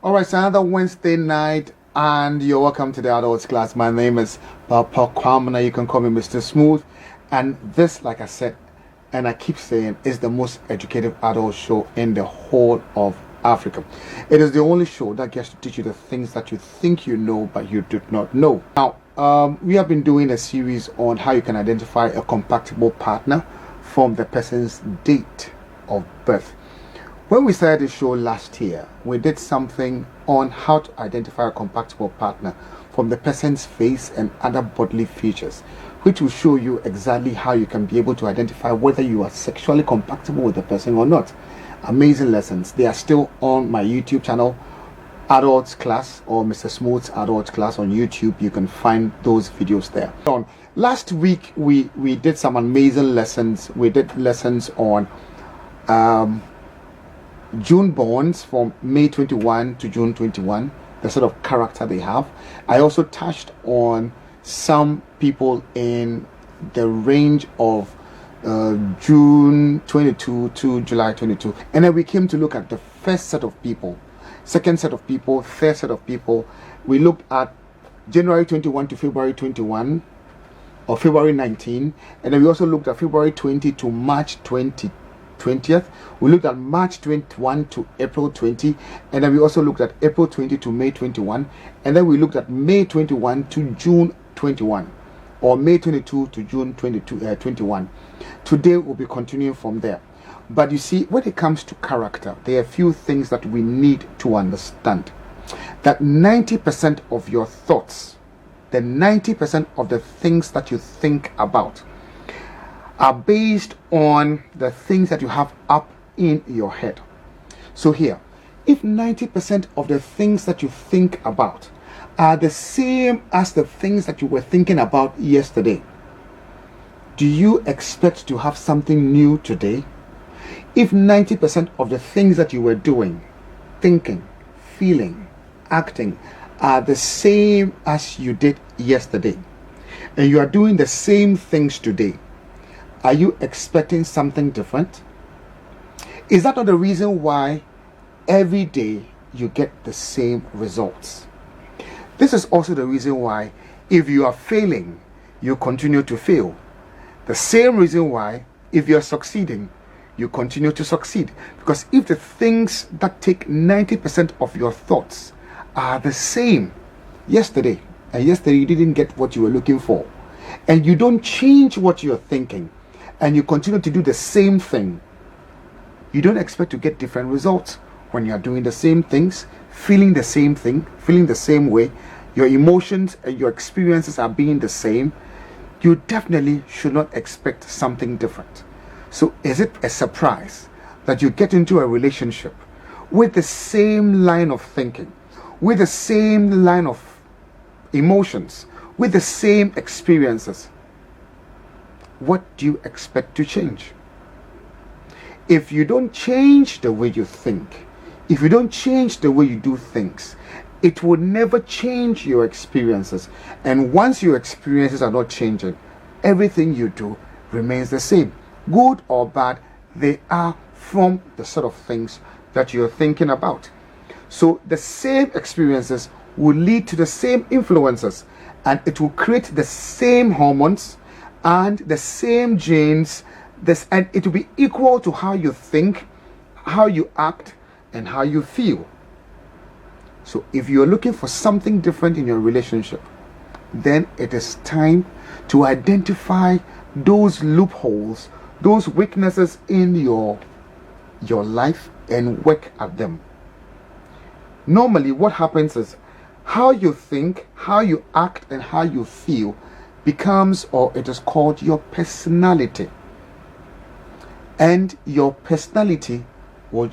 All right, so another Wednesday night, and you're welcome to the adults class. My name is Papa Kwamna. You can call me Mr. Smooth. And this, like I said, and I keep saying, is the most educative adult show in the whole of Africa. It is the only show that gets to teach you the things that you think you know, but you do not know. Now, we have been doing a series on how you can identify a compatible partner from the person's date of birth. When we started the show last year, we did something on how to identify a compatible partner from the person's face and other bodily features, which will show you exactly how you can be able to identify whether you are sexually compatible with the person or not. Amazing lessons. They are still on my YouTube channel, Adults Class, or Mr. Smooth's Adults Class on YouTube. You can find those videos there. Last week, we did some amazing lessons. We did lessons on June borns from May 21 to June 21, the sort of character they have. I also touched on some people in the range of June 22 to July 22. And then we came to look at the first set of people, second set of people, third set of people. We looked at January 21 to February 21 or February 19. And then we also looked at February 20 to March 20th. We looked at March 21 to April 20, and then we also looked at April 20 to May 21, and then we looked at May 21 to June 21, or May 22 to June 21. Today we'll be continuing from there. But you see, when it comes to character, there are a few things that we need to understand. That 90% of your thoughts, the 90% of the things that you think about, are based on the things that you have up in your head. So here, if 90% of the things that you think about are the same as the things that you were thinking about yesterday, do you expect to have something new today? If 90% of the things that you were doing, thinking, feeling, acting are the same as you did yesterday, and you are doing the same things today, are you expecting something different? Is that not the reason why every day you get the same results? This is also the reason why if you are failing, you continue to fail. The same reason why if you are succeeding, you continue to succeed. Because if the things that take 90% of your thoughts are the same yesterday, and yesterday you didn't get what you were looking for, and you don't change what you're thinking, and you continue to do the same thing, you don't expect to get different results. When you are doing the same things, feeling the same thing, feeling the same way, your emotions and your experiences are being the same, you definitely should not expect something different. So is it a surprise that you get into a relationship with the same line of thinking, with the same line of emotions, with the same experiences? What do you expect to change? If you don't change the way you think, if you don't change the way you do things, it will never change your experiences. And once your experiences are not changing, everything you do remains the same. Good or bad, they are from the sort of things that you're thinking about. So the same experiences will lead to the same influences, and it will create the same hormones and the same genes, and it will be equal to how you think, how you act, and how you feel. So if you're looking for something different in your relationship, then it is time to identify those loopholes, those weaknesses in your life, and work at them. Normally what happens is how you think, how you act, and how you feel becomes, or it is called, your personality. And your personality will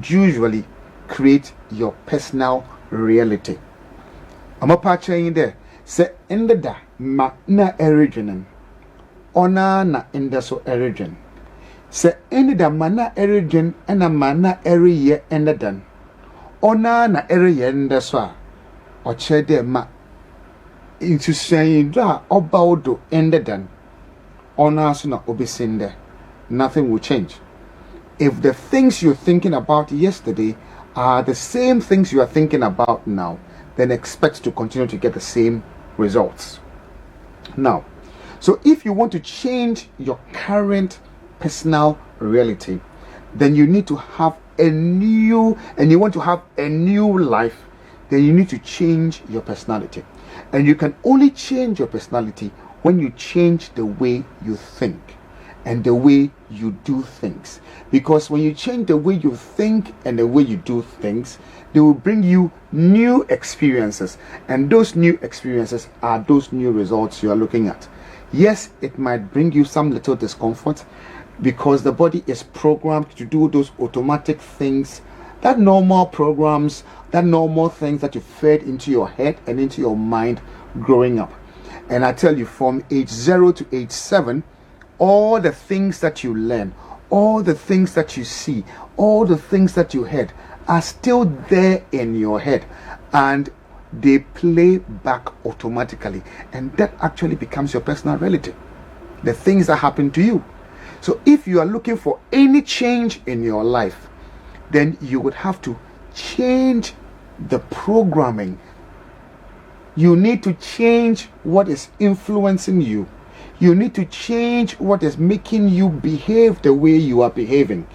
usually create your personal reality. I'm a patch in there. Say in the da ma na origin. Ona na in the so origin. Say in the ma na origin and a mana every year and the done. Ona na every year in the so. Or che de ma into saying that about do ended then on us not obesinde, nothing will change. If the things you're thinking about yesterday are the same things you are thinking about now, then expect to continue to get the same results. Now, so if you want to change your current personal reality, then you need to have and you want to have a new life, then you need to change your personality. And you can only change your personality when you change the way you think and the way you do things. Because when you change the way you think and the way you do things, they will bring you new experiences, and those new experiences are those new results you are looking at. Yes, it might bring you some little discomfort, because the body is programmed to do those automatic things, that normal programs, that normal things that you fed into your head and into your mind growing up. And I tell you, from age 0 to age 7, all the things that you learn, all the things that you see, all the things that you heard are still there in your head, and they play back automatically, and that actually becomes your personal reality, the things that happen to you. So if you are looking for any change in your life, then you would have to change the programming. You need to change what is influencing you. You need to change what is making you behave the way you are behaving.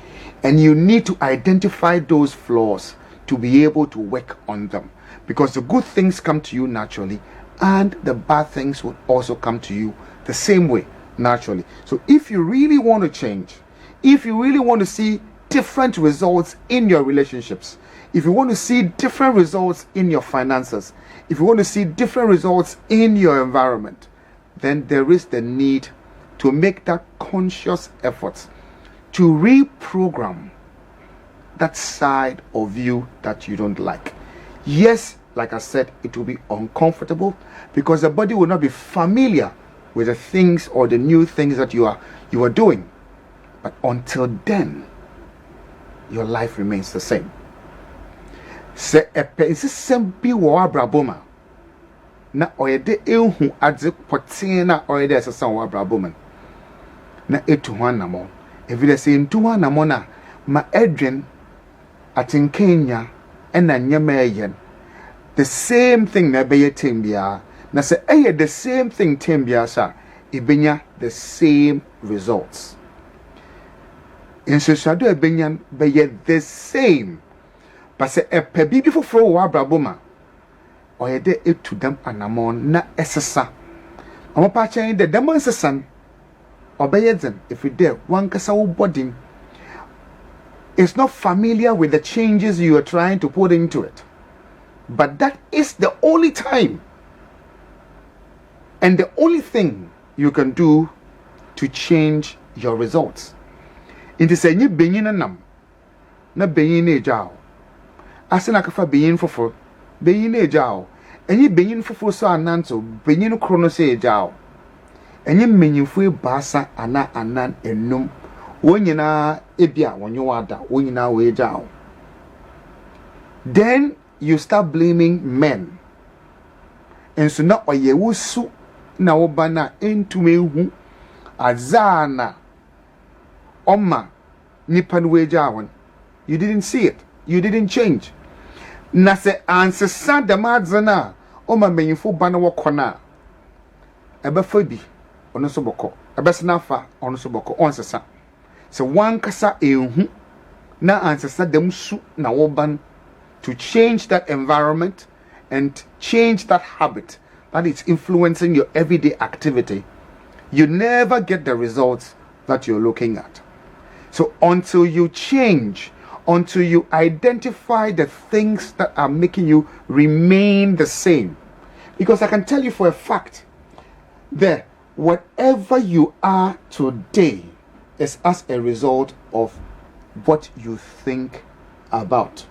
And you need to identify those flaws to be able to work on them. Because the good things come to you naturally, and the bad things will also come to you the same way, naturally. So if you really want to change, if you really want to see different results in your relationships, if you want to see different results in your finances, if you want to see different results in your environment, then there is the need to make that conscious effort to reprogram that side of you that you don't like. Yes, like I said, it will be uncomfortable because the body will not be familiar with the things or the new things that you are doing. But until then, your life remains the same. Se sembi wa abraboma na oyede ehu adze poten na oyede esesa wa abraboma na etu ho anamo evile se ntu ho anamo na ma edwen atenkenya ena nyema eyen the same thing na be yetembia na se eye the same thing tembia sa ebenya the same results. In Shado ebenya be the same. But say a pebibi foforo wa abraboma oyede etu dam anamon na esesa amopa chen de dam ansesan obeyeden if you there one kasa wo body is not familiar with the changes you are trying to put into it, but that is the only time and the only thing you can do to change your results. Inti se nyi benyin nam na benyin na ejao asena kafa benyin foforo benyin na ejao enyi benyin foforo so ananto benyin krono se ejao enyi menyinfo ebasa ana anan enum wonyina ebia wonyo wada wonyina we ejao. Then you start blaming men, and so na oyewusu na obana entumehu azana oma nipa no we ejao. You didn't see it, you didn't change. Na se ansesa damadzana oma menyinfo bana wokona ebefa bi ono so boko ebesna fa ono so boko onsesa se wankasa ehu na ansesa damsu na woban to change that environment and change that habit that is influencing your everyday activity. You never get the results that you're looking at. So until you change, until you identify the things that are making you remain the same. Because I can tell you for a fact that whatever you are today is as a result of what you think about.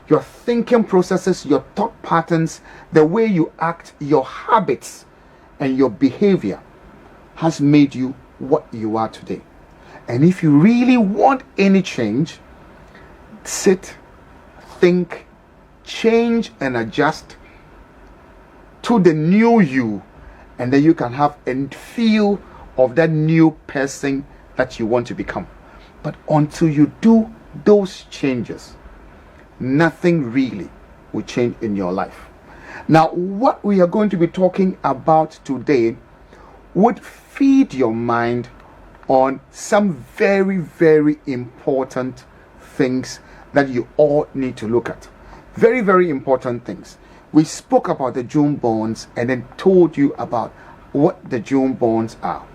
Your thinking processes, your thought patterns, the way you act, your habits, and your behavior has made you what you are today. And if you really want any change, sit, think, change, and adjust to the new you, and then you can have a feel of that new person that you want to become. But until you do those changes, nothing really will change in your life. Now, what we are going to be talking about today would feed your mind on some very, very important things that you all need to look at. Very, very important things. We spoke about the June bonds and then told you about what the June bonds are.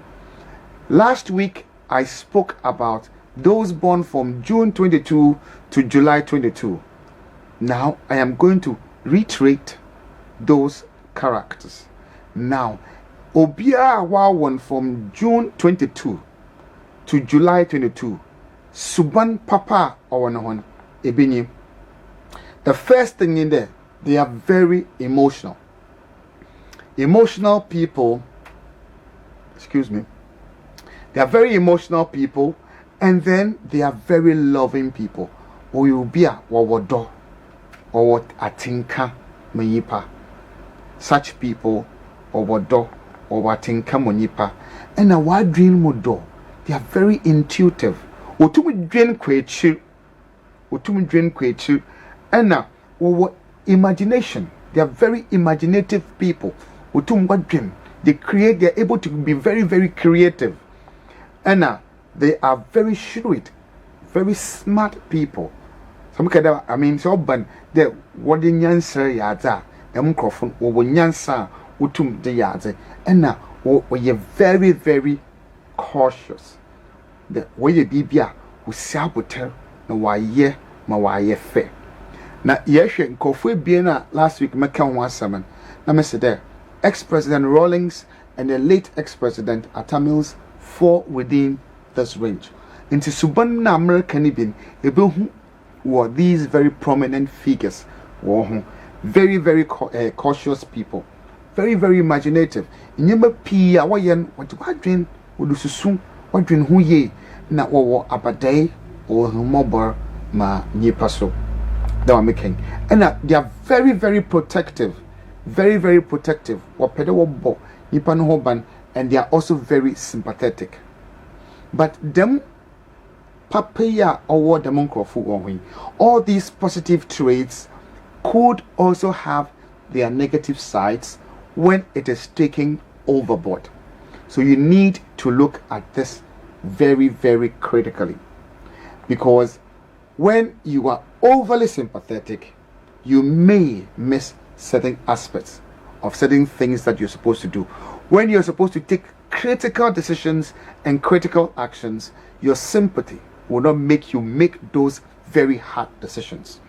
Last week, I spoke about those born from June 22 to July 22. Now, I am going to reiterate those characters. Now, Obia Wawan from June 22 to July 22, Suban Papa or Nahon Ebini. The first thing in there, they are very emotional. Emotional people, excuse me, they are very emotional people, and then they are very loving people. Oyubia wawodo or what atinka mayipa. Such people wawodo or watinka monipa. And a wide dream modo. They are very intuitive. Otumi drain kwechu. Otumi drain kwechu. And now imagination. They are very imaginative people. Otum what dream. They create, they are able to be very, very creative. And now they are very shrewd, very smart people. Some kind of, I mean, so ban the what in yansa yada, the microphone or yansa utum the yada. And now we are very, very cautious. The way you be we saboteur no why ye ma why ye fair. Now, yes, Kofu Biena last week, Macau was summoned. Now, Mr. There, ex-President Rawlings and the late ex-President Atamils fall within this range. Into Suban American Ibin, Ebu were these very prominent figures, very, very cautious people, very, very imaginative. In Yamba P, Awayan, what dream would you soon, what dream who ye, not what abaday or mobber ma nipaso. That I'm making, and they are very, very protective, very, very protective. And they are also very sympathetic. But them, papaya or them all these positive traits could also have their negative sides when it is taken overboard. So you need to look at this very, very critically, because when you are overly sympathetic, you may miss certain aspects of certain things that you're supposed to do. When you're supposed to take critical decisions and critical actions, your sympathy will not make you make those very hard decisions.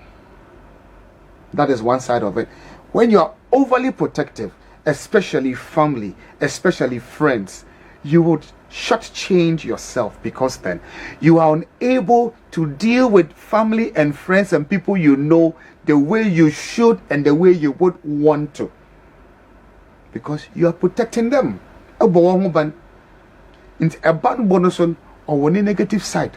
That is one side of it. When you are overly protective, especially family, especially friends, you would shortchange yourself, because then you are unable to deal with family and friends and people you know the way you should and the way you would want to, because you are protecting them. It's a bad bonus on one negative side.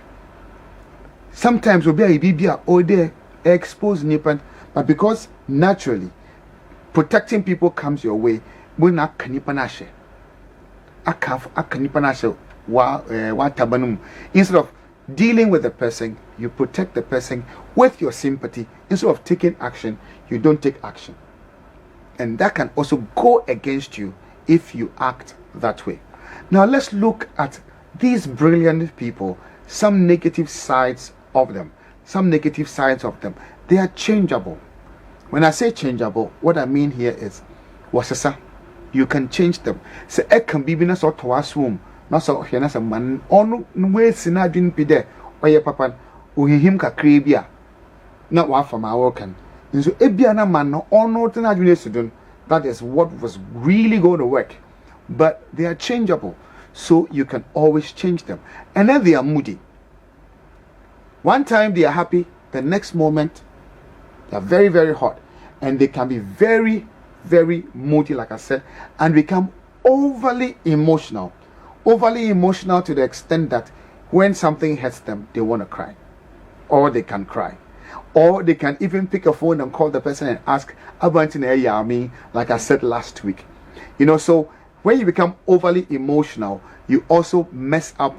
Sometimes we'll be a BBA or they expose nipan, but because naturally protecting people comes your way, we're not kanipanashe. Instead of dealing with the person, you protect the person with your sympathy. Instead of taking action, you don't take action. And that can also go against you if you act that way. Now let's look at these brilliant people, some negative sides of them. They are changeable. When I say changeable, what I mean here is wasasa. You can change them. So it can be in a sort of assume, not so here as a man on way sinadin pide or your papa who him ka crabia. Not one from our can. And so Ebiana man no on that is what was really going to work. But they are changeable. So you can always change them. And then they are moody. One time they are happy, the next moment they are very, very hot. And they can be very, very moody, like I said, and become overly emotional to the extent that when something hurts them, they want to cry, or they can cry, or they can even pick a phone and call the person and ask about me, like I said last week. So when you become overly emotional, you also mess up.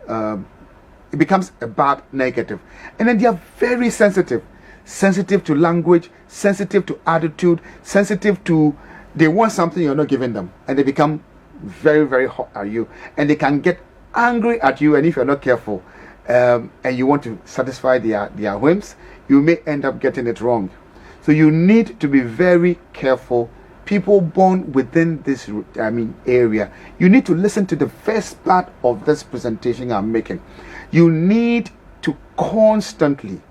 It becomes a bad negative, and then they are very sensitive. sensitive to language, sensitive to attitude, sensitive to, they want something you're not giving them, and they become very, very hot at you, and they can get angry at you, and if you're not careful, and you want to satisfy their whims, you may end up getting it wrong. So you need to be very careful. People born within this area, you need to listen to the first part of this presentation I'm making. You need to constantly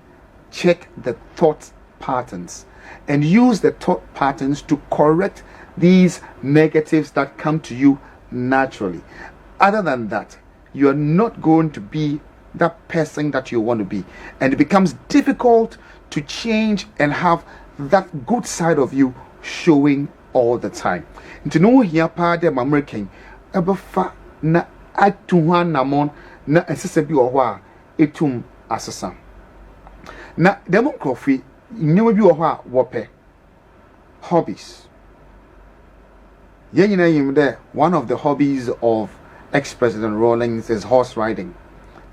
check the thought patterns and use the thought patterns to correct these negatives that come to you naturally. Other than that, you are not going to be that person that you want to be, and it becomes difficult to change and have that good side of you showing all the time. Nti no here pa de American ebefa na atuha namon na esese bi wo ho a etum asesa. Na democracy nyoma bi wo ho a wope hobbies. Yen yim there, one of the hobbies of ex-President Rawlings is horse riding.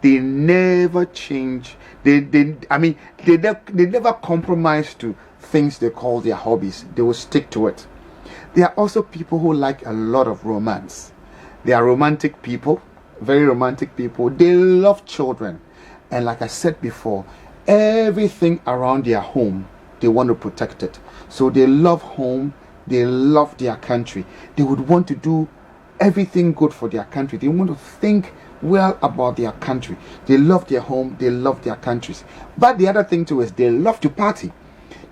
They never change. They never compromise to things they call their hobbies. They will stick to it. There are also people who like a lot of romance. They are romantic people, very romantic people. They love children. And like I said before, everything around their home, they want to protect it. So they love home, they love their country. They would want to do everything good for their country. They want to think well about their country. They love their home, they love their countries. But the other thing too is they love to party.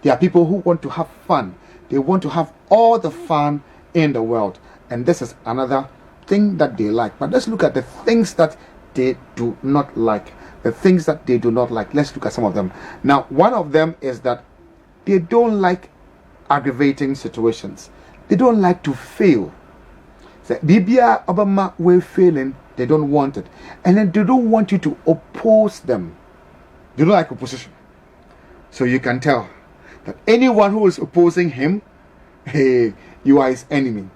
There are people who want to have fun. They want to have all the fun in the world. And this is another thing that they like. But let's look at the things that they do not like. The things that they do not like. Let's look at some of them. Now, one of them is that they don't like aggravating situations. They don't like to fail. So, Bibia Obama way failing, they don't want it. And then they don't want you to oppose them. They don't like opposition. So you can tell that anyone who is opposing him, hey, you are his enemy.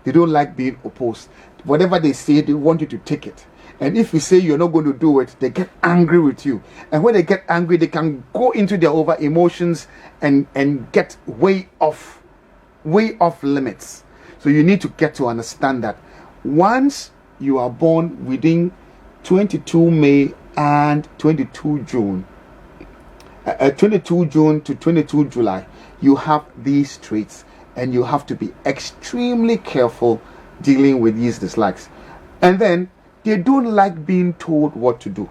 They don't like being opposed. Whatever they say, they want you to take it. And if you say you're not going to do it, they get angry with you. And when they get angry, they can go into their over emotions and get way off limits. So you need to get to understand that once you are born within 22 May and 22 June, 22 June to 22 July, you have these traits, and you have to be extremely careful dealing with these dislikes. And then they don't like being told what to do.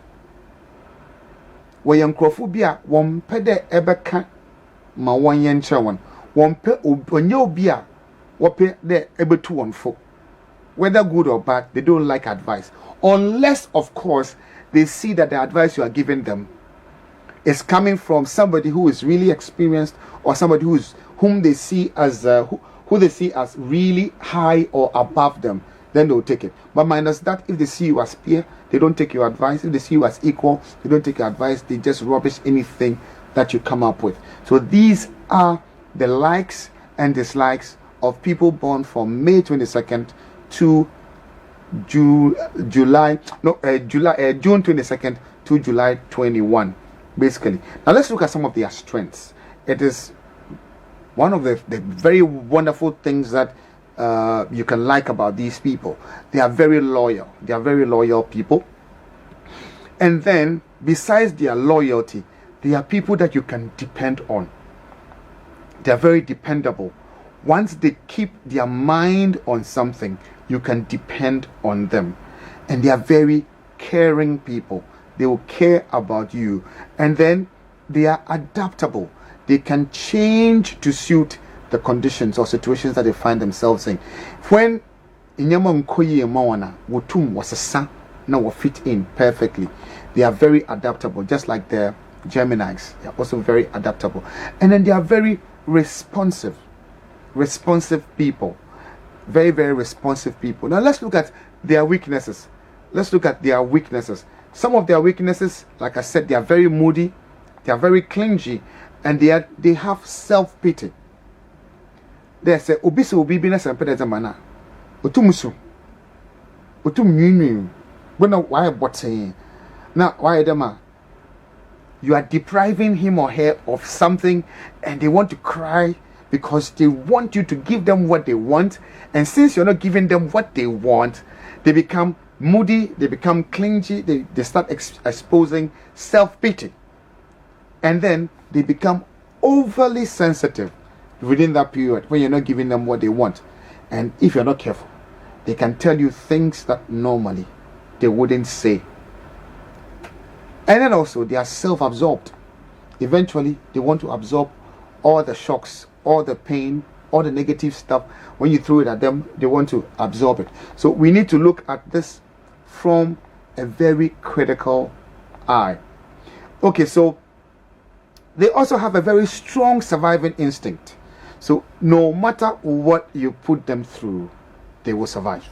Wayankrofobia wompede ebeka ma wanyenche won. Wompe onye obia wope de ebetu wonfo. Whether good or bad, they don't like advice. Unless, of course, they see that the advice you are giving them is coming from somebody who is really experienced, or somebody whom they see as who they see as really high or above them. Then they'll take it. But minus that, if they see you as peer, they don't take your advice. If they see you as equal, they don't take your advice. They just rubbish anything that you come up with. So these are the likes and dislikes of people born from May 22nd to June 22nd to July 21, basically. Now let's look at some of their strengths. It is one of the very wonderful things that you can like about these people. They are very loyal. They are very loyal people. And then, besides their loyalty, they are people that you can depend on. They are very dependable. Once they keep their mind on something, you can depend on them. And they are very caring people. They will care about you. And then, they are adaptable. They can change to suit the conditions or situations that they find themselves in. When inyama nkoye mawana wotum wasasa na will fit in perfectly. They are very adaptable, just like the Geminis. They are also very adaptable. And then they are very responsive people. Very, very responsive people. Now let's look at their weaknesses. Some of their weaknesses, like I said, they are very moody, they are very clingy, and they have self-pity. They say, "Obisi obi bi na sempe de zamana. Otumusu. Otum nyinyin. Bona why botin. Na why dem a you are depriving him or her of something, and they want to cry because they want you to give them what they want. And since you're not giving them what they want, they become moody, they become clingy, they start exposing self-pity. And then they become overly sensitive within that period when you're not giving them what they want. And if you're not careful, they can tell you things that normally they wouldn't say. And then also, they are self-absorbed. Eventually, they want to absorb all the shocks, all the pain, all the negative stuff. When you throw it at them, they want to absorb it. So we need to look at this from a very critical eye. Okay, so they also have a very strong surviving instinct. So no matter what you put them through, they will survive.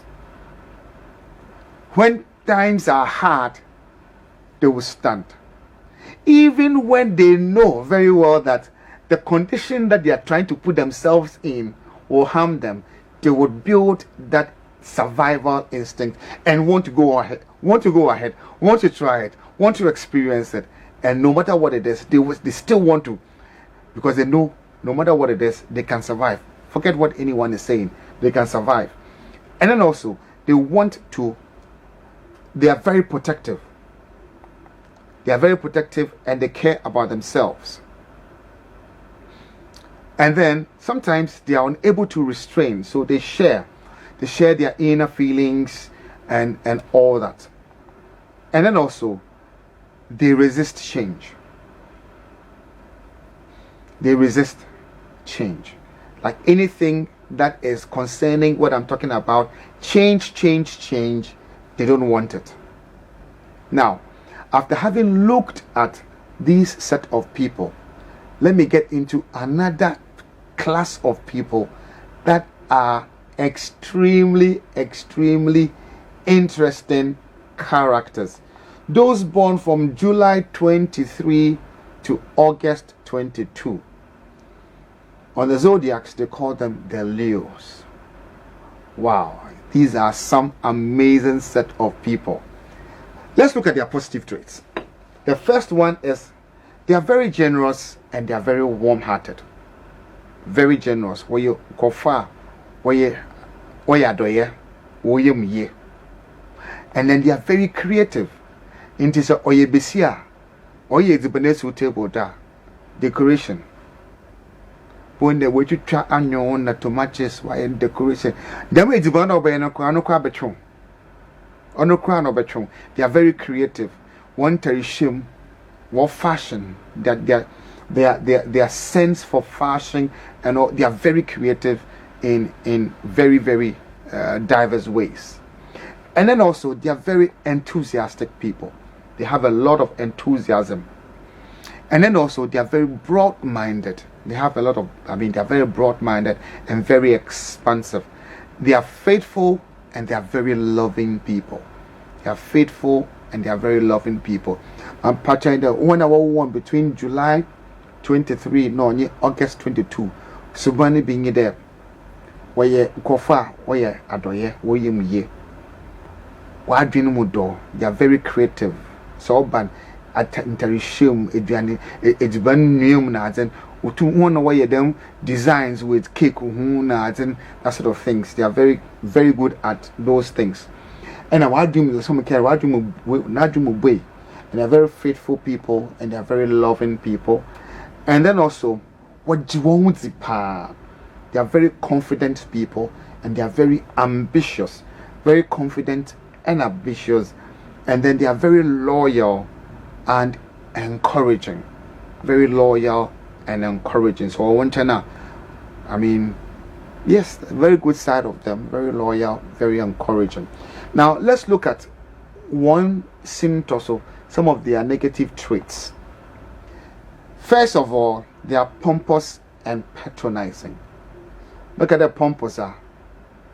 When times are hard, they will stand. Even when they know very well that the condition that they are trying to put themselves in will harm them, they would build that survival instinct and want to go ahead, want to try it, want to experience it. And no matter what it is, they still want to, because they know no matter what it is, they can survive. Forget what anyone is saying, they can survive. And then also, they are very protective. They are very protective and they care about themselves. And then sometimes they are unable to restrain, so they share their inner feelings and all that. And then also, they resist change. They resist change. Like anything that is concerning what I'm talking about, change, they don't want it. Now, after having looked at these set of people, let me get into another class of people that are extremely interesting characters. Those born from July 23 to August 22. On the zodiacs, they call them the Leos. Wow, these are some amazing set of people. Let's look at their positive traits. The first one is they are very generous and they are very warm-hearted. Very generous. Where you go far, where you doye, where you miye. And then they are very creative. Into so oye besia, oye zibanesu table da decoration. When they were to try anyo na to matches why decoration. Them ezibana obe no kwa betron. Ono kwa no betron. They are very creative. One terishim, what fashion that their sense for fashion and all, they are very creative in very diverse ways. And then also they are very enthusiastic people. They have a lot of enthusiasm. And then also they are very broad-minded. They are very broad-minded and very expansive. They are faithful and they are very loving people. They are faithful and they are very loving people. I'm patching the 1 hour one between July 23 no August 22. Subani being there. Where ye kofa, where ye adoye, where ye muye. Why do you they are very creative. So ban at interishim edban num na then to one way them designs with cake na then that sort of things. They are very good at those things. And why do you some care why do you not do way? And they are very faithful people and they are very loving people. And then also what do you want the power? They are very confident people and they are very ambitious, very confident and ambitious, and then they are very loyal and encouraging. Very loyal and encouraging. So I want to know, yes, very good side of them, very loyal, very encouraging. Now let's look at one symptom of some of their negative traits. First of all, they are pompous and patronizing. Look at the pompous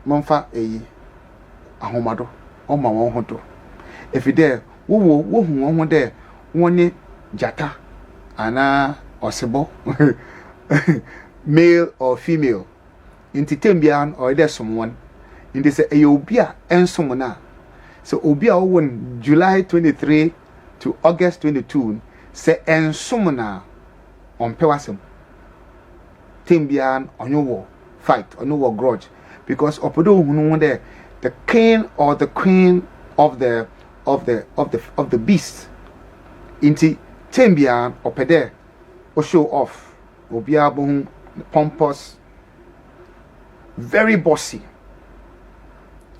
monfa ahomado oma won hodo. If you there wo hu there woni jata ana osebo male or female inti tembian or there someone in this obia ensom na so obia won July 23 to August 22 se ensumna on pewasem. Timbian on your war fight, on your war grudge. Because opodo hunu there, the king or the queen of the beast. Inti Timbian opede or show off. Obiabun pompous, very bossy.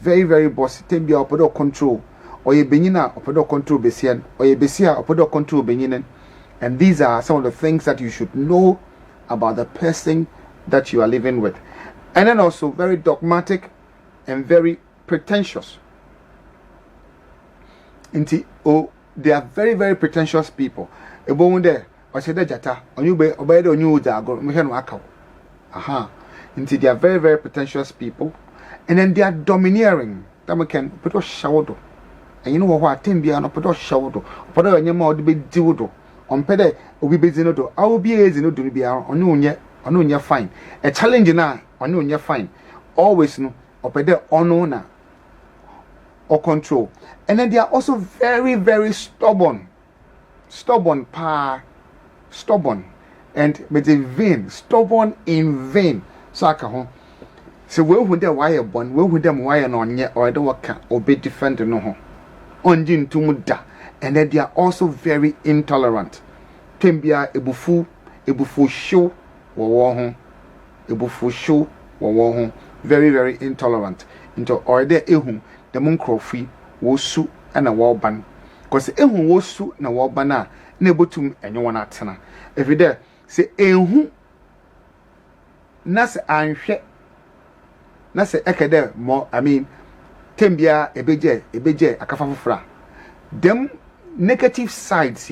Very, very bossy. Timbia opodo control. Or ye benina opodo control besian. Or ye besia opodo control beninen. And these are some of the things that you should know about the person that you are living with. And then also very dogmatic and very pretentious. Inti they are very, very pretentious people. Ebo there, or say jata, on you be obey the new dago, mehen wakaw. Aha. Inti they are very, very pretentious people. And then they are domineering. That can put a shower. And you know what? Timbia no put a shower. Put a nyama be dildo. On pede obi bezino do. I will be ezino do be on you fine. A challenge na on you fine. Always no opede ono na or control. And then they are also very, very stubborn. Stubborn and but in vain. Stubborn in vain. So I can so we would them wire born, we would them wire on yet or I don't work or be different no on jin to muda. And then they are also very intolerant. Tembia ebufu show or ebufu show or very, very intolerant. Into or there ehum the moon crofy wo su and a wall ban. Because ehum wo su na wall bana nebotum and you want atena. Every day say ehum nas anhwe na se ekede mo tembia ebeje akafafufra. Them negative sides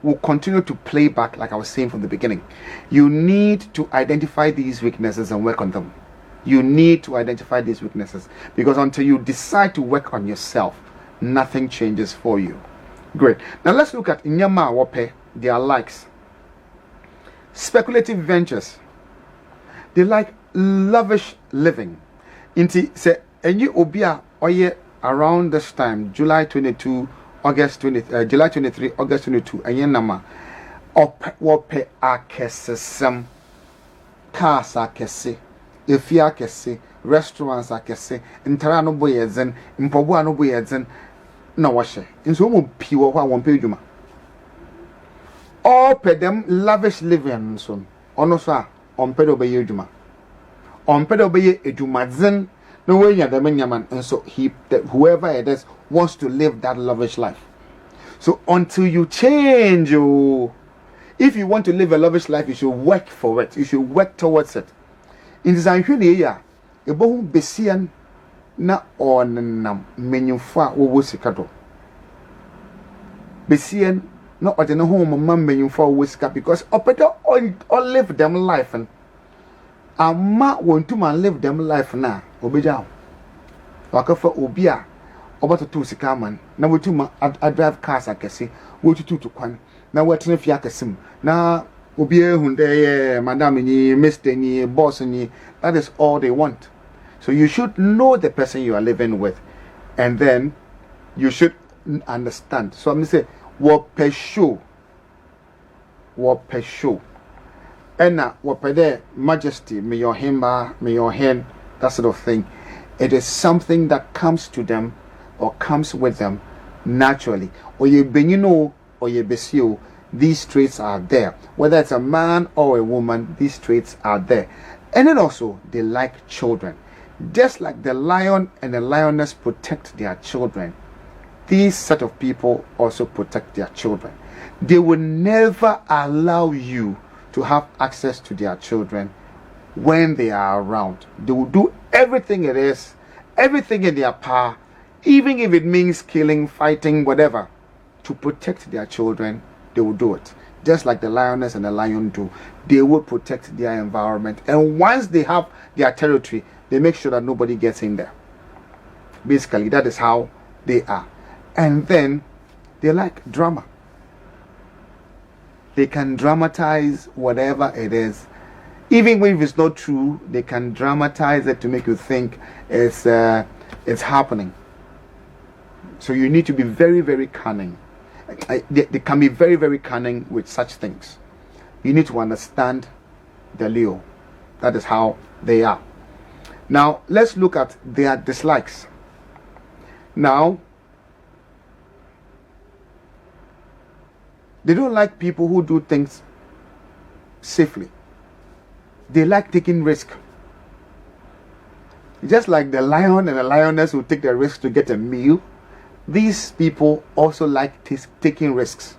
will continue to play back, like I was saying from the beginning. You need to identify these weaknesses and work on them. You need to identify these weaknesses, because until you decide to work on yourself, nothing changes for you. Great. Now let's look at Nyama Wape, their likes. Speculative ventures. They like lavish living. Inti se enyi obia oye around this time, July 23, August 22, enye nama wape akesesem, cars akese, efie akese, restaurants akese, ntara no boyezen, mpobo no boyezen na washe. Inso mo piwo kwa won pe dwuma. All pay them lavish living so. Ono so a on pay do be dwuma. On pay do be edwumazen no way ya them nyaman, and so whoever it is wants to live that lavish life. So until you change, if you want to live a lavish life, you should work for it. You should work towards it. In this area, ebo besian na onam menyufa wo sikado. Besian na odene ho mama menyufa wo sika, because opeta all live them life and ama want to man live them life na obeja. Wakafa obia obato to sika man na wotuma drive cars akese wotutu to kwan na wetene fia kasim na obi ehun dey madam ni mister ni boss ni. That is all they want. So you should know the person you are living with, and then you should understand. So I'm say what pesho and what pede majesty, may your himba, may your hen, that sort of thing. It is something that comes to them or comes with them naturally. Or you benino or you besio, these traits are there. Whether it's a man or a woman, these traits are there. And then also they like children. Just like the lion and the lioness protect their children, these set of people also protect their children. They will never allow you to have access to their children when they are around. They will do everything it is, everything in their power, even if it means killing, fighting, whatever, to protect their children. They will do it. Just like the lioness and the lion do. They will protect their environment. And once they have their territory, they make sure that nobody gets in there. Basically, that is how they are. And then they like drama. They can dramatize whatever it is. Even if it's not true, they can dramatize it to make you think it's happening. So you need to be very, very cunning. They can be very, very cunning with such things. You need to understand the Leo. That is how they are. Now, let's look at their dislikes. Now, they don't like people who do things safely. They like taking risk. Just like the lion and the lioness who take the risk to get a meal, these people also like taking risks.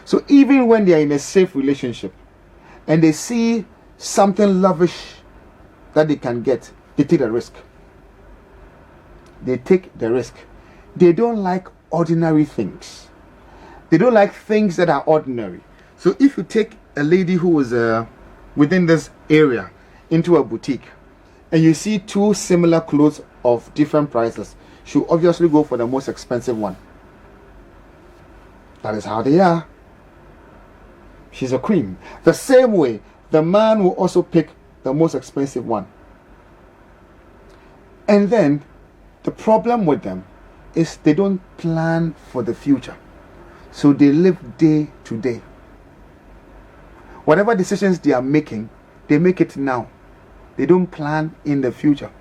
So even when they are in a safe relationship and they see something lavish that they can get, they take the risk. They take the risk. They don't like ordinary things. They don't like things that are ordinary. So if you take a lady who is within this area into a boutique and you see two similar clothes of different prices, she'll obviously go for the most expensive one. That is how they are. She's a queen. The same way, the man will also pick the most expensive one. And then, the problem with them is they don't plan for the future. So they live day to day. Whatever decisions they are making, they make it now. They don't plan in the future.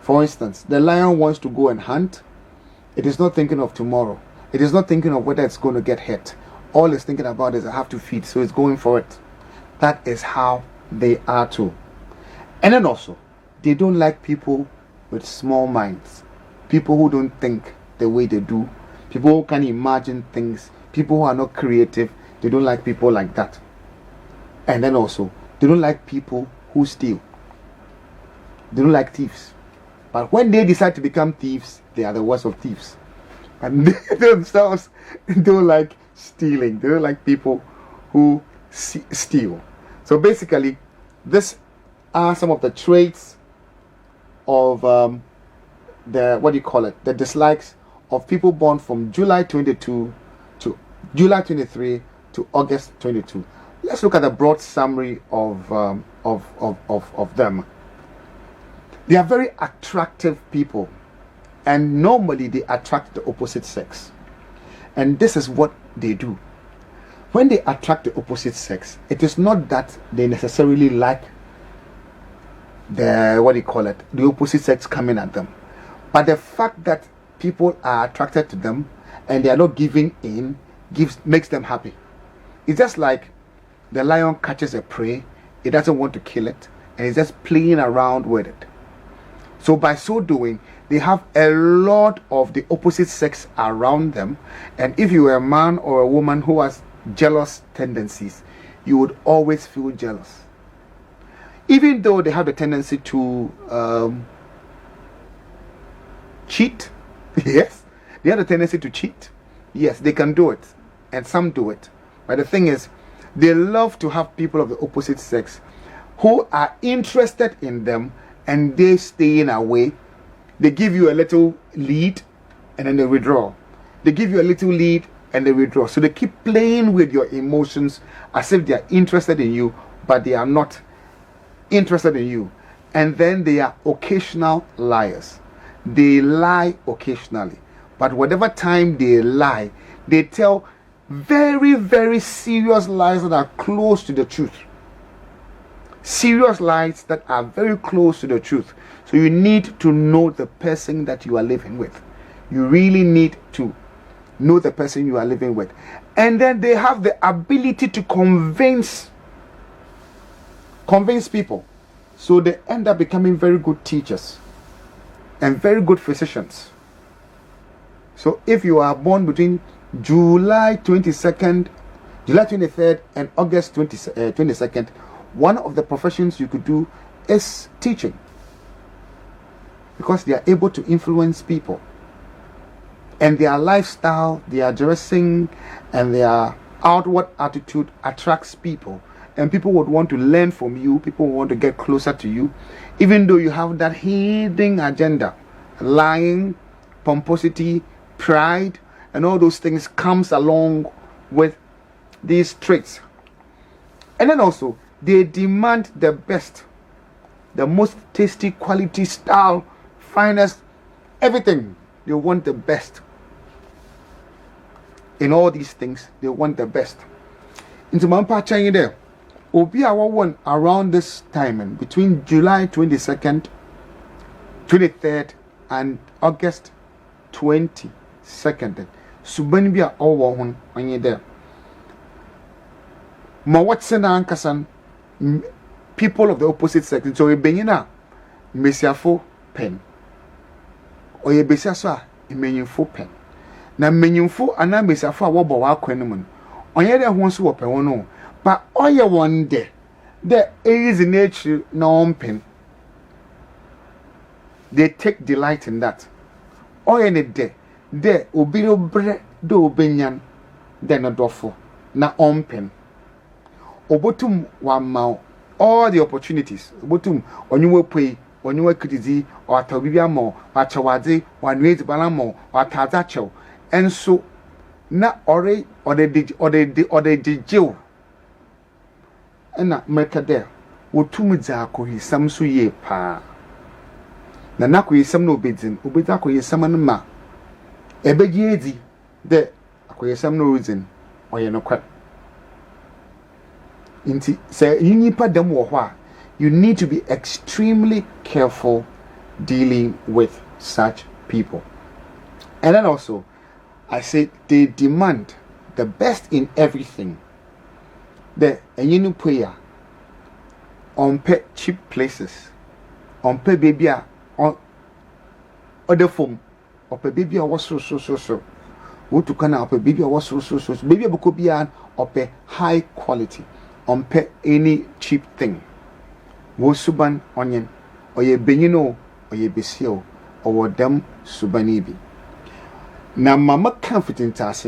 For instance, the lion wants to go and hunt. It is not thinking of tomorrow. It is not thinking of whether it's going to get hit. All it's thinking about is I have to feed, so it's going for it. That is how they are too. And then also, they don't like people with small minds. People who don't think the way they do. People who can imagine things. People who are not creative. They don't like people like that. And then also, they don't like people who steal. They don't like thieves. But when they decide to become thieves, they are the worst of thieves. And they themselves don't like stealing. They don't like people who steal. So basically, these are some of the traits of the dislikes of people born from July 22 to July 23 to August 22. Let's look at the broad summary of them. They are very attractive people, and normally they attract the opposite sex. And this is what they do. When they attract the opposite sex, it is not that they necessarily like the opposite sex coming at them, but the fact that people are attracted to them and they are not giving in makes them happy. It's just like the lion catches a prey, it doesn't want to kill it, and it's just playing around with it. So by so doing, they have a lot of the opposite sex around them, and if you are a man or a woman who has jealous tendencies, you would always feel jealous. Even though they have the tendency to cheat, yes, they have the tendency to cheat. Yes, they can do it, and some do it. But the thing is, they love to have people of the opposite sex who are interested in them, and they staying away. They give you a little lead and then they withdraw. They give you a little lead and they withdraw. So they keep playing with your emotions as if they are interested in you, but they are not interested in you. And then they are occasional liars. They lie occasionally, but whatever time they lie, they tell very, very serious lies that are close to the truth. Serious lies that are very close to the truth. So you need to know the person that you are living with. You really need to know the person you are living with. And then they have the ability to convince people. So they end up becoming very good teachers and very good physicians. So if you are born between July 23rd and August 22nd, one of the professions you could do is teaching, because they are able to influence people, and their lifestyle, their dressing, and their outward attitude attracts people, and people would want to learn from you. People want to get closer to you, even though you have that hidden agenda. Lying, pomposity, pride, and all those things comes along with these traits. And then also, they demand the best, the most tasty, quality, style, finest, everything. They want the best. in all these things, they want the best. Into my patching there. Obi our one around this time between July 22nd, 23rd, and August 22nd. Subani bi a owo hon onye there. Ma watse na ankasan people of the opposite sex. So we benyina mesiafo pen. Oye besiaso a menyimfo pen. Na menyimfo ana mesiafo a wo bo wa kwanu mu. Onye de ho so wo pen wono. But oye one day the is in nature no pen. They take delight in that. Oye ne de obiro bre do benyan de na dofo na pen. Obotum wa ma all the opportunities. Obotum onyewe pay, onyewe kritizi, or atobibia mo, or chawade, or nuez balamo, or tazacho. And so na ore or the digil. And na mercader, wotumizako his samsu ye pa. Na nako is some no bidzin, ubizako is some ma. Ebegyedi, de akoye some no reason, or ye no quack. Inti say nipa dem wo ho a, you need to be extremely careful dealing with such people. And then also I say they demand the best in everything. The enyinu prayer on pay cheap places, on pay baby on other form, or pay baby was so. What to kana up a baby was so baby bukobia or pay high quality. On pay any cheap thing. Wo suban onion, or ye benino, or ye besio, or dem subanibi. Now, mama confident is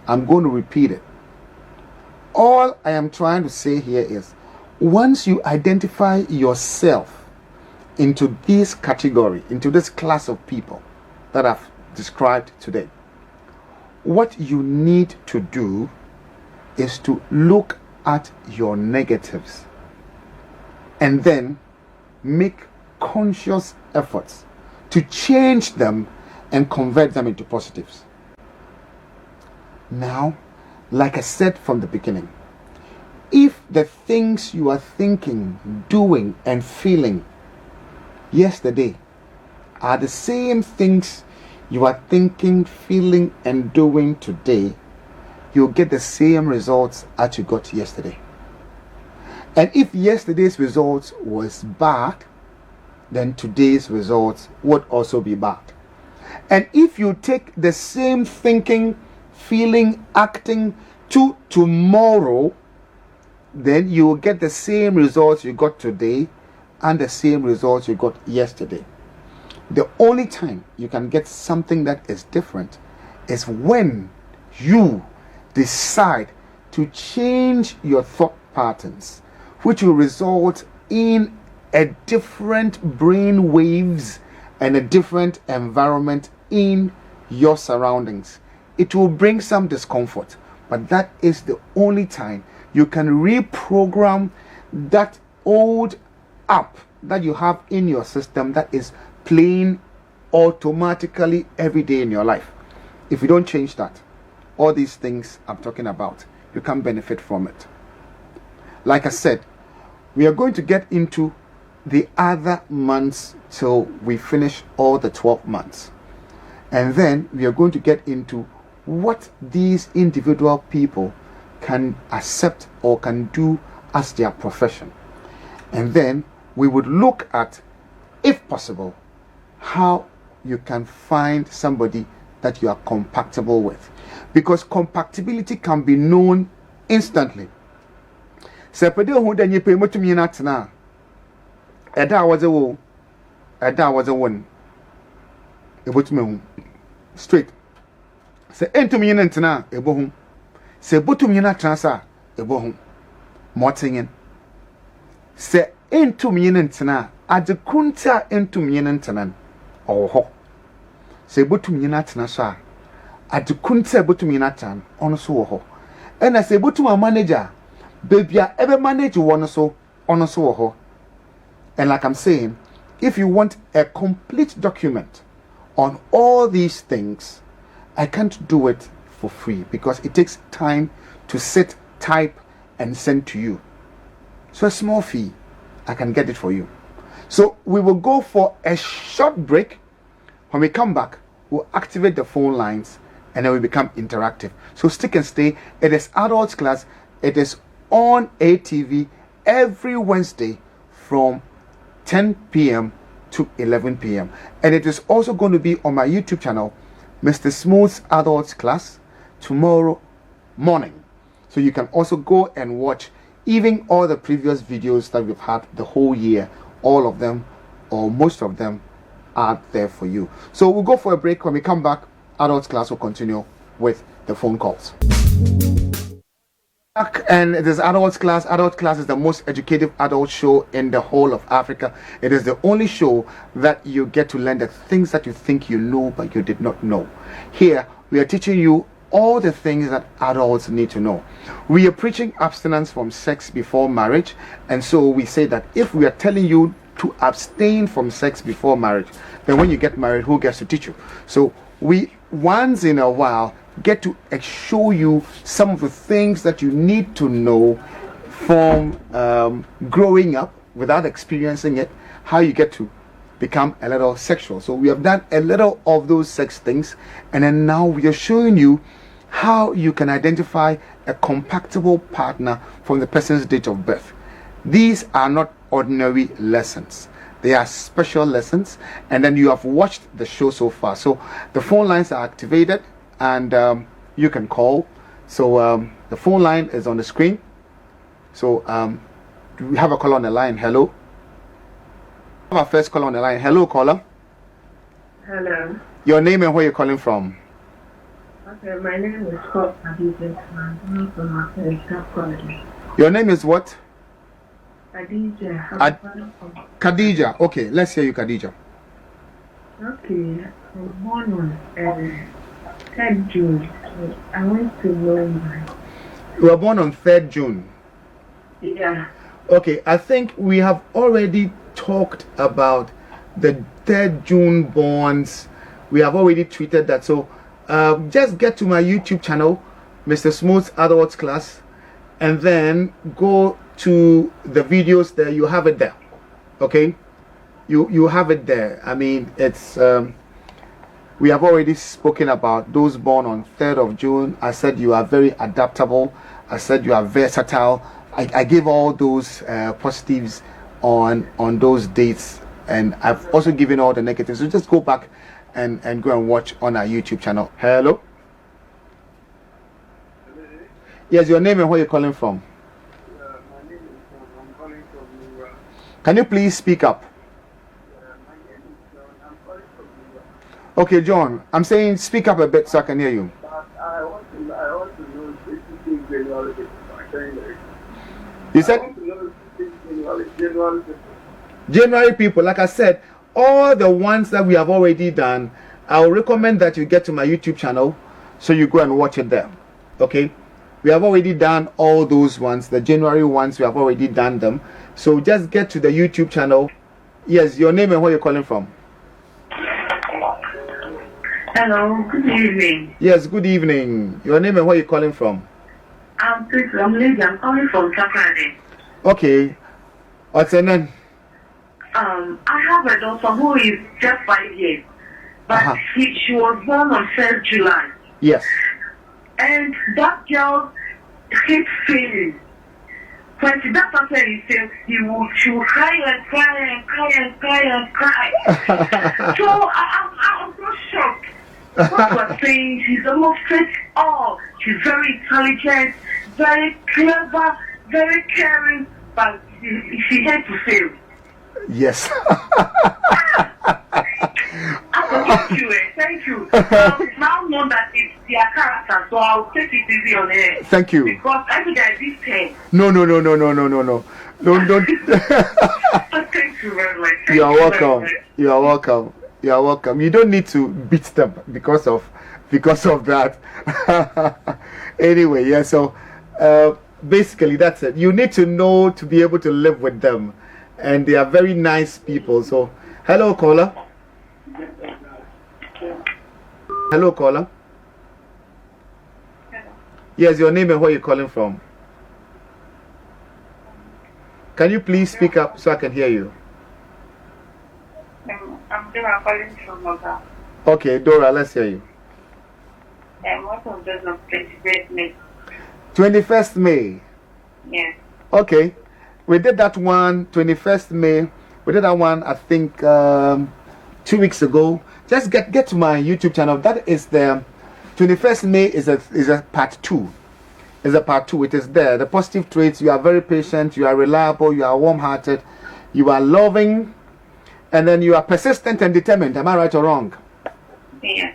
I'm going to repeat it. All I am trying to say here is once you identify yourself into this category, into this class of people that I've described today, what you need to do is to look at your negatives and then make conscious efforts to change them and convert them into positives. Now, like I said from the beginning, if the things you are thinking, doing, and feeling yesterday are the same things you are thinking, feeling, and doing today, you'll get the same results as you got yesterday. And if yesterday's results was bad, then today's results would also be bad. And if you take the same thinking, feeling, acting to tomorrow, then you will get the same results you got today and the same results you got yesterday. The only time you can get something that is different is when you decide to change your thought patterns, which will result in a different brain waves and a different environment in your surroundings. It will bring some discomfort, but that is the only time you can reprogram that old app that you have in your system that is playing automatically every day in your life. If you don't change that, all these things I'm talking about, you can benefit from it. Like I said, we are going to get into the other months till we finish all the 12 months. And then we are going to get into what these individual people can accept or can do as their profession. And then we would look at, if possible, how you can find somebody that you are compatible with. Because compatibility can be known instantly. Sepede who then you pay much to me not now. Eda was a woe. Eda was a one. A but me straight. Say into me in now, a bohum. Say but to me not transfer, a bohum. Mortingen. Say into me in now. At the kunta into me in tenan. Oh ho. Say but to me not transfer. At the kunta but to me not tan. On so ho. And I say but to my manager. Baby, I ever manage one so on so ho. And like I'm saying, if you want a complete document on all these things, I can't do it for free because it takes time to sit, type, and send to you. So a small fee, I can get it for you. So we will go for a short break. When we come back, we'll activate the phone lines and then we become interactive. So stick and stay. It is adults class. It is on ATV every Wednesday from 10 p.m. to 11 p.m. And it is also going to be on my YouTube channel, Mr. Smooth's Adults Class, tomorrow morning. So you can also go and watch even all the previous videos that we've had the whole year. All of them or most of them are there for you. So we'll go for a break. When we come back, Adults Class will continue with the phone calls. And it is Adults Class. Adult Class is the most educative adult show in the whole of Africa. It is the only show that you get to learn the things that you think you know but you did not know. Here we are teaching you all the things that adults need to know. We are preaching abstinence from sex before marriage, and so we say that if we are telling you to abstain from sex before marriage, then when you get married, who gets to teach you? So we once in a while get to show you some of the things that you need to know from growing up without experiencing it, how you get to become a little sexual. So we have done a little of those sex things, and then now we are showing you how you can identify a compatible partner from the person's date of birth. These are not ordinary lessons. They are special lessons, and then you have watched the show so far. So the phone lines are activated and you can call. So the phone line is on the screen. So do we have a caller on the line? Hello? Our first caller on the line. Hello, caller. Hello. Your name and where you're calling from? Okay, my name is Scott Khadija. I'm from Khadija. Your name is what? Khadija. Khadija. Okay, let's hear you, Khadija. Okay, I'm born on 3rd June. So I want to know my... You were born on 3rd June. Yeah. Okay, I think we have already talked about the 3rd June borns. We have already tweeted that. So just get to my YouTube channel, Mr. Smooth's Adults Class, and then go to the videos there. You have it there. Okay, you have it there. I mean, it's we have already spoken about those born on 3rd of June. I said you are very adaptable. I said you are versatile. I gave all those positives on those dates, and I've also given all the negatives. So just go back and go and watch on our YouTube channel. Hello? Yes, your name and where you're calling from? My name is John. I'm calling from New York. Can you please speak up? My name is John. I'm calling from New York. Okay, John, I'm saying speak up a bit so I can hear you. But I want to know if you think January people. You said? I want to know if you think January people. January people, like I said, all the ones that we have already done, I'll recommend that you get to my YouTube channel so you go and watch it there. Okay? We have already done all those ones, the January ones, we have already done them. So just get to the YouTube channel. Yes, your name and where you're calling from. Hello, good evening. Yes, good evening. Your name and where you're calling from. I'm Lady. I'm calling from Saturday. Okay. What's her name? I have a daughter who is just 5 years, but she was born on 3rd July. Yes. And that girl keeps failing. When she does something, she will cry and cry and cry and cry and cry. So I'm so shocked. What we're saying, she's almost fit all. She's very intelligent, very clever, very caring, but she had to fail. Yes. Thank you. Thank you. Now know that it's their character, so I'll take it easy on her. Thank you. Because every day I did 10. No. Don't. Thank you very much. You are welcome. You are welcome. You are welcome. You don't need to beat them because of that. Anyway, yeah. So basically, that's it. You need to know to be able to live with them, and they are very nice people. So, hello, caller. Hello, caller. Yes, your name and where you're calling from. Can you please speak up so I can hear you? I'm Dora calling from Moga. Okay, Dora, let's hear you. What was the 21st May? 21st May. Yes. Okay. We did that one, 21st May. We did that one, I think, 2 weeks ago. Just get to my YouTube channel. That is the 21st May is a part 2. Is a part 2. It is there. The positive traits: you are very patient, you are reliable, you are warm-hearted, you are loving, and then you are persistent and determined. Am I right or wrong? Yeah.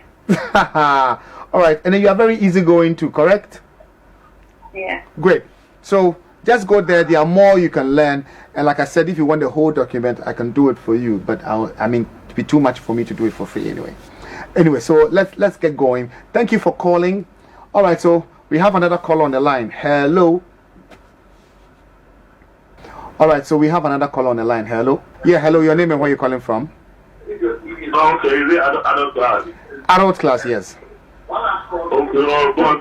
All right. And then you are very easygoing too, correct? Yeah. Great. So just go there. There are more you can learn. And like I said, if you want the whole document, I can do it for you. But I mean, it'd be too much for me to do it for free anyway. Anyway, so let's get going. Thank you for calling. All right. So we have another caller on the line. Hello. All right. So we have another caller on the line. Hello. Yeah. Hello. Your name and where you're calling from? Okay, is it adult class? Adult class. Yes. Okay,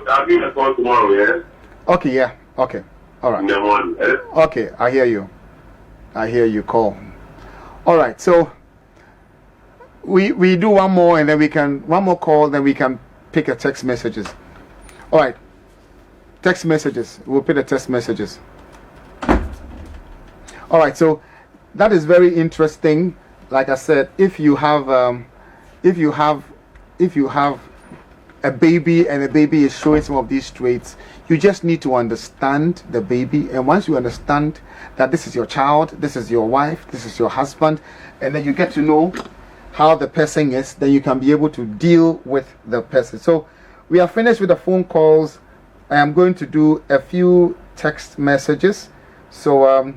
I'll give a call tomorrow, yeah? Okay. Yeah. Okay. All right. In the morning, eh? Okay, I hear you. I hear you call. All right, so we do one more and then one more call, then we can pick a text messages. All right, text messages. We'll pick the text messages. All right, so that is very interesting. Like I said, if you have a baby and the baby is showing some of these traits, you just need to understand the baby. And once you understand that this is your child, this is your wife, this is your husband, and then you get to know how the person is, then you can be able to deal with the person. So we are finished with the phone calls. I am going to do a few text messages. So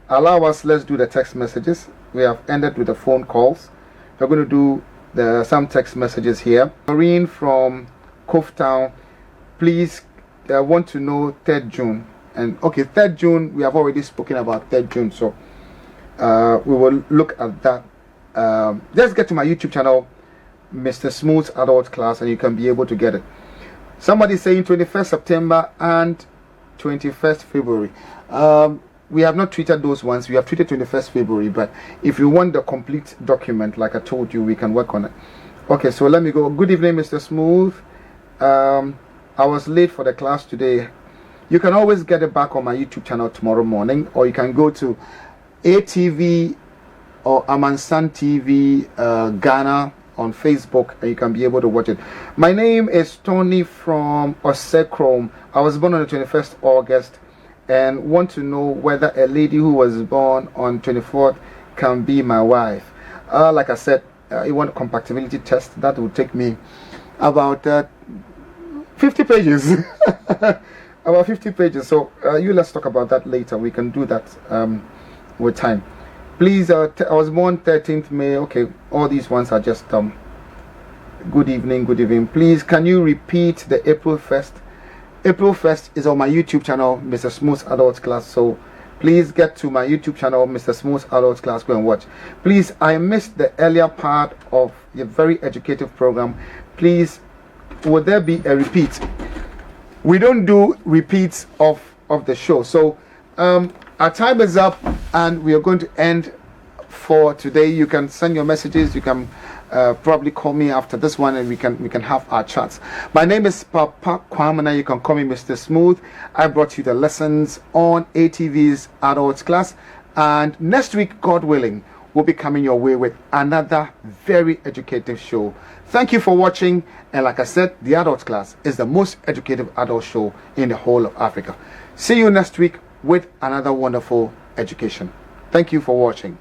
allow us, let's do the text messages. We have ended with the phone calls. We're going to do some text messages here. Maureen from Cove Town, please want to know 3rd June. And okay, 3rd June, we have already spoken about 3rd June, so we will look at that. Let's get to my YouTube channel, Mr. Smooth Adult Class, and you can be able to get it. Somebody saying 21st September and 21st February. We have not tweeted those ones. We have tweeted 21st February, but if you want the complete document, like I told you, we can work on it. Okay, so let me go. Good evening, Mr. Smooth. I was late for the class today. You can always get it back on my YouTube channel tomorrow morning, or you can go to ATV or Amansan TV Ghana on Facebook, and you can be able to watch it. My name is Tony from Osekrom. I was born on the 21st August and want to know whether a lady who was born on 24th can be my wife. Like I said, you want a compatibility test. That will take me about 50 pages. About 50 pages. So let's talk about that later. We can do that with time. Please, I was born 13th May. Okay, all these ones are just good evening, good evening. Please, can you repeat the April 1st? April 1st is on my YouTube channel, Mr. Smooth Adult Class. So please get to my YouTube channel, Mr. Smooth Adult Class. Go and watch. Please, I missed the earlier part of your very educative program. Please, will there be a repeat? We don't do repeats of the show. So our time is up and we are going to end for today. You can send your messages. You can probably call me after this one and we can have our chats. My name is Papa Kwamana. You can call me Mr. Smooth. I brought you the lessons on ATV's Adults Class, and next week, God willing, we'll be coming your way with another very educative show. Thank you for watching, and like I said, the Adults Class is the most educative adult show in the whole of Africa. See you next week with another wonderful education. Thank you for watching.